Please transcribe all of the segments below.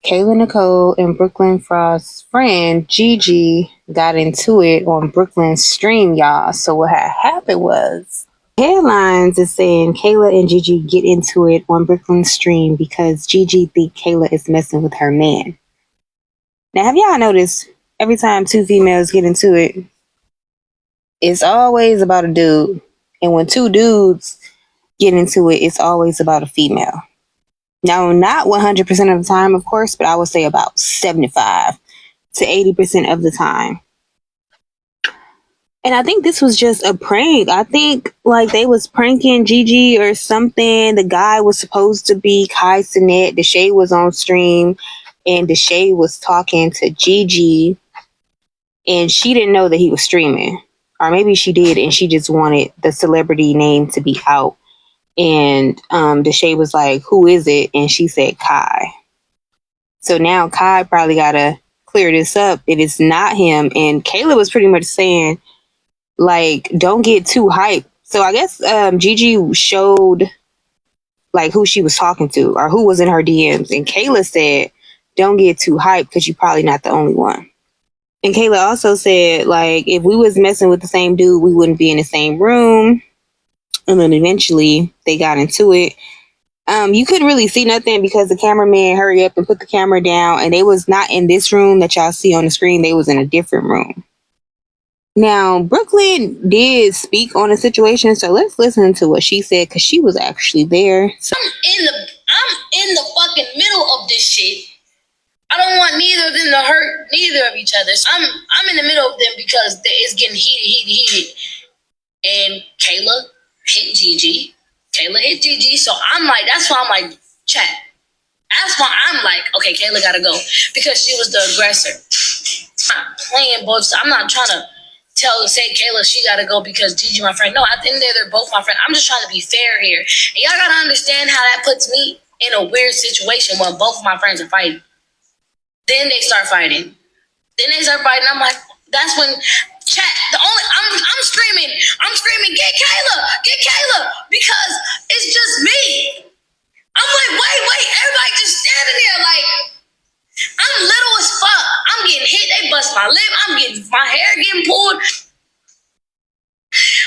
Kayla Nicole and Brooklyn Frost's friend Gigi got into it on Brooklyn's stream, y'all. So what had happened was, headlines is saying Kayla and Gigi get into it on Brooklyn's stream because Gigi think Kayla is messing with her man. Now, have y'all noticed every time two females get into it, it's always about a dude. And when two dudes get into it, it's always about a female. Now, not 100% of the time, of course, but I would say about 75 to 80% of the time. And I think this was just a prank. I think like they was pranking Gigi or something. The guy was supposed to be Kai Cenat. Deshae was on stream and Deshae was talking to Gigi and she didn't know that he was streaming. Or maybe she did and she just wanted the celebrity name to be out. And Deshae was like, who is it? And she said Kai. So now Kai probably got to clear this up. It is not him. And Kayla was pretty much saying, like, don't get too hyped. So I guess Gigi showed, like, who she was talking to or who was in her DMs. And Kayla said, don't get too hyped because you're probably not the only one. And Kayla also said, like, if we was messing with the same dude, we wouldn't be in the same room. And then eventually they got into it. You couldn't really see nothing because the cameraman hurried up and put the camera down. And they was not in this room that y'all see on the screen. They was in a different room. Now, Brooklyn did speak on the situation. So let's listen to what she said because she was actually there. So I'm in the fucking middle of this shit. I don't want neither of them to hurt neither of each other. So I'm in the middle of them because it's getting heated. And Kayla hit Gigi. So I'm like, that's why I'm like, chat. That's why I'm like, okay, Kayla gotta go. Because she was the aggressor. I'm not playing both sides. I'm not trying to say Kayla, she gotta go because Gigi my friend. No, at the end of the day, they're both my friend. I'm just trying to be fair here. And y'all gotta understand how that puts me in a weird situation when both of my friends are fighting. Then they start fighting. I'm like, that's when chat. I'm screaming, get Kayla, because it's just me. I'm like, wait, everybody just standing there like, I'm little as fuck. I'm getting hit, they bust my lip, my hair getting pulled.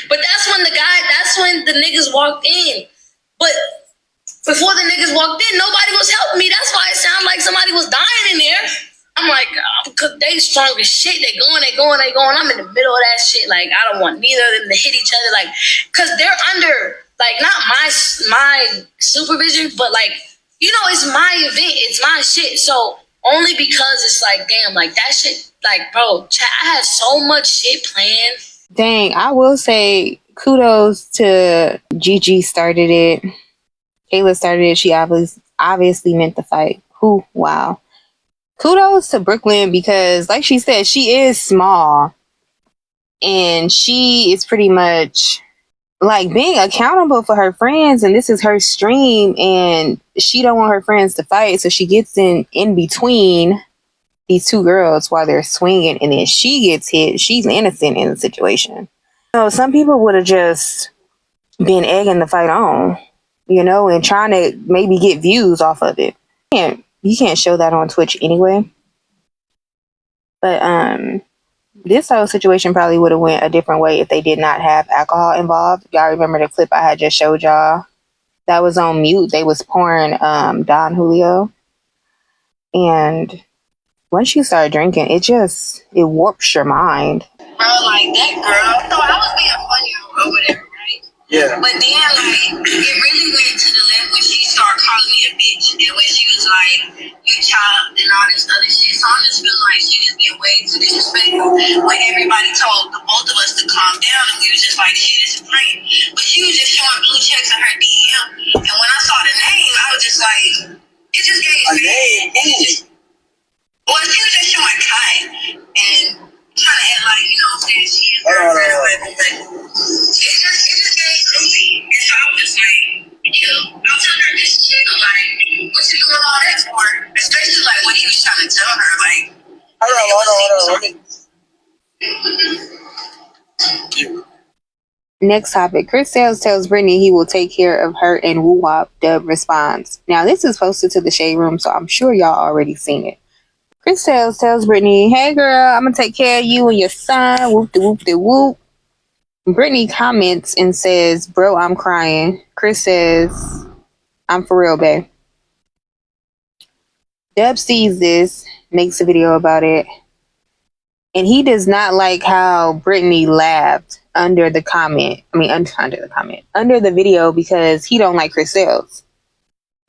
But that's when the niggas walked in. But before the niggas walked in, nobody was helping me. That's why it sounded like somebody was dying in there. I'm like, because they strong as shit. They going. I'm in the middle of that shit. Like, I don't want neither of them to hit each other. Like, because they're under, like, not my supervision, but, like, you know, it's my event. It's my shit. So, only because it's like, damn, like, that shit, like, bro, I had so much shit planned. Dang, I will say kudos to Gigi started it. Kayla started it. She obviously meant the fight. Wow. Kudos to Brooklyn because, like she said, she is small. And she is pretty much, like, being accountable for her friends. And this is her stream. And she don't want her friends to fight. So she gets in between these two girls while they're swinging. And then she gets hit. She's innocent in the situation. So some people would have just been egging the fight on, you know, and trying to maybe get views off of it. You can't show that on Twitch anyway. But this whole situation probably would have went a different way if they did not have alcohol involved. Y'all remember the clip I had just showed y'all? That was on mute. They was pouring Don Julio. And once you start drinking, it warps your mind. Bro, like, that girl thought I was being funny or whatever, right? Yeah. But then, like, it really went to the left when she started calling me a bitch. And when she was like, you child and all this other shit. So I'm just feeling like she just being way too disrespectful when everybody told the both of us to calm down. And we was just like, shit, it's a prank. But she was just showing blue checks in her DM. And when I saw the name, I was just like, it just gave a name. Well, she was just showing Kai. And trying to act like, you know what I'm saying, she is her friend or whatever, but it just gave goofy. And so I was just like, you know, I was telling her this shit, I'm like, what you doing all that for? Especially like when he was trying to tell her, like, hold on. Next topic. Chris Sales tells Brittany he will take care of her and woo wop. Dub responds. Now, this is posted to the Shade Room, so I'm sure y'all already seen it. Chris Sales tells Brittany, hey girl, I'm going to take care of you and your son. Whoop de whoop de whoop. Brittany comments and says, bro, I'm crying. Chris says, I'm for real, babe. Dub sees this, makes a video about it, and he does not like how Brittany laughed under the video because he don't like Chris Sales.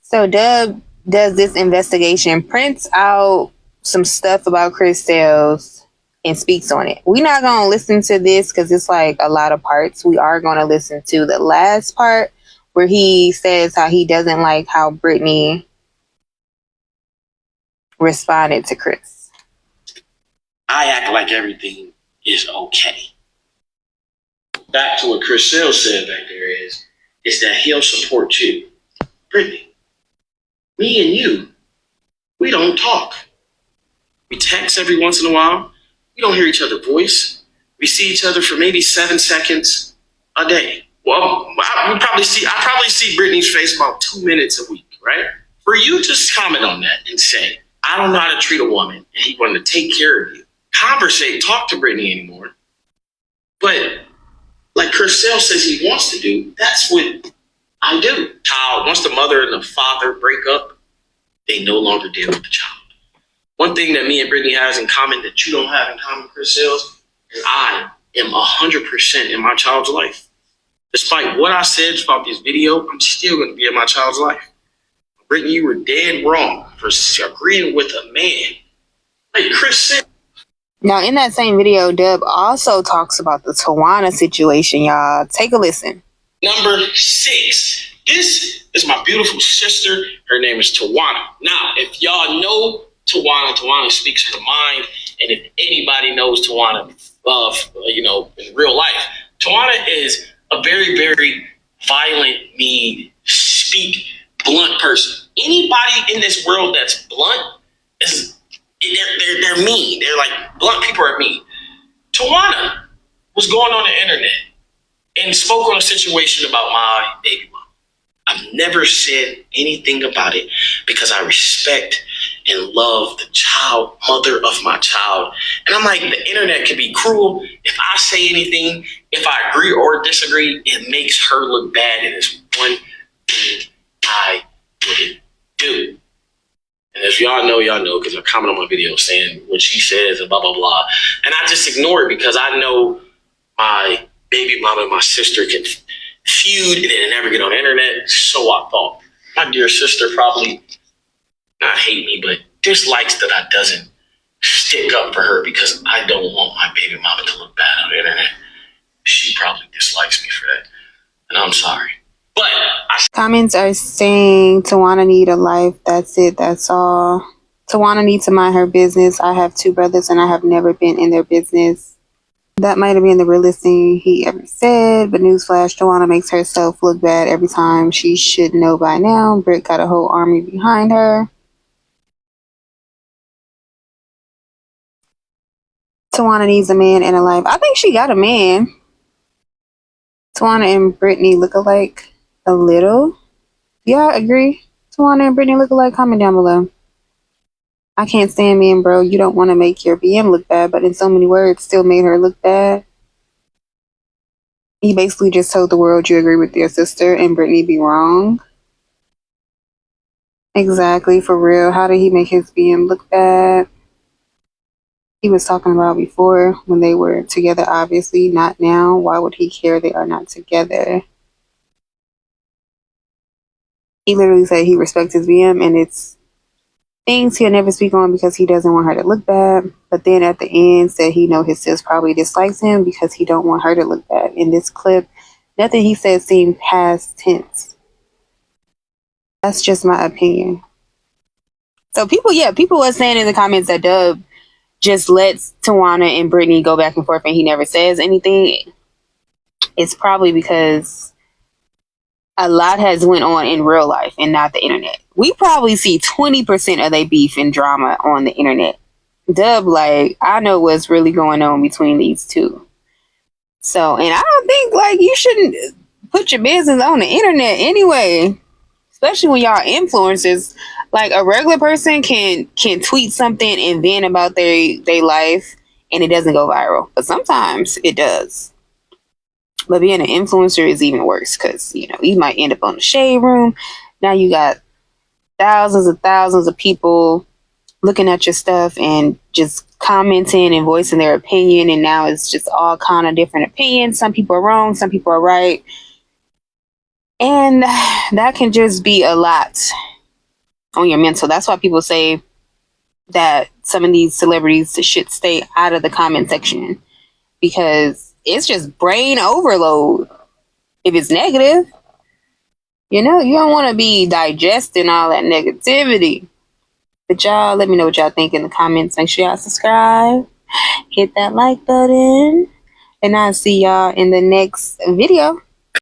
So Dub does this investigation, prints out some stuff about Chris Sales, and speaks on it. We're not going to listen to this because it's like a lot of parts. We are going to listen to the last part where he says how he doesn't like how Brittany responded to Chris. I act like everything is okay. Back to what Chris Sales said back there is that he'll support you. Brittany, me and you, we don't talk. We text every once in a while. We don't hear each other's voice. We see each other for maybe 7 seconds a day. Well, I probably see Brittany's face about 2 minutes a week, right? For you to comment on that and say, I don't know how to treat a woman, and he wanted to take care of you. Conversate, talk to Brittany anymore. But like Chris Sales says he wants to do, that's what I do. Child, once the mother and the father break up, they no longer deal with the child. One thing that me and Brittany has in common that you don't have in common, Chris Sales, is I am 100% in my child's life. Despite what I said about this video, I'm still going to be in my child's life. Brittany, you were dead wrong for agreeing with a man. Like Chris said. Now, in that same video, Dub also talks about the Tawanna situation, y'all. Take a listen. Number 6. This is my beautiful sister. Her name is Tawanna. Now, if y'all know Tawanna speaks her mind. And if anybody knows Tawanna, in real life, Tawanna is a very, very violent, mean, speak, blunt person. Anybody in this world that's blunt they're mean. They're like, blunt people are mean. Tawanna was going on the internet and spoke on a situation about my baby mom. I've never said anything about it because I respect and love the mother of my child. And I'm like, the internet can be cruel. If I say anything, if I agree or disagree, it makes her look bad. And it's one thing I wouldn't do. And if y'all know, because I comment on my video saying what she says and blah, blah, blah. And I just ignore it because I know my baby mama and my sister can feud and then never get on the internet. So I thought. My dear sister probably not hate me, but dislikes that I doesn't stick up for her because I don't want my baby mama to look bad on the internet. She probably dislikes me for that. And I'm sorry. But comments are saying Tawanna need a life. That's it. That's all. Tawanna needs to mind her business. I have 2 brothers and I have never been in their business. That might have been the realest thing he ever said. But newsflash, Tawanna makes herself look bad every time. She should know by now. Britt got a whole army behind her. Tawanna needs a man and a life. I think she got a man. Tawanna and Brittany look alike. A little. Yeah, I agree. Tawanna and Brittany look alike. Comment down below. I can't stand me and bro. You don't want to make your BM look bad, but in so many words, still made her look bad. He basically just told the world you agree with your sister and Brittany be wrong. Exactly, for real. How did he make his BM look bad? He was talking about before when they were together, obviously, not now. Why would he care they are not together? He literally said he respects his BM and it's things he'll never speak on because he doesn't want her to look bad. But then at the end said he know his sis probably dislikes him because he don't want her to look bad. In this clip, nothing he said seemed past tense. That's just my opinion. So people were saying in the comments that Dub just lets Tawanna and Brittany go back and forth and he never says anything. It's probably because a lot has went on in real life and not the internet. We probably see 20% of their beef and drama on the internet. Dub, like, I know what's really going on between these two. So, and I don't think like you shouldn't put your business on the internet anyway, especially when y'all influencers. Like a regular person can tweet something and vent about their life and it doesn't go viral, but sometimes it does. But being an influencer is even worse because you might end up on the shade room. Now you got thousands of people looking at your stuff and just commenting and voicing their opinion, and now it's just all kind of different opinions. Some people are wrong, some people are right, and that can just be a lot on your mental. That's why people say that some of these celebrities should stay out of the comment section, because it's just brain overload if it's negative. You don't want to be digesting all that negativity. But y'all, let me know what y'all think in the comments. Make sure y'all subscribe, hit that like button, and I'll see y'all in the next video.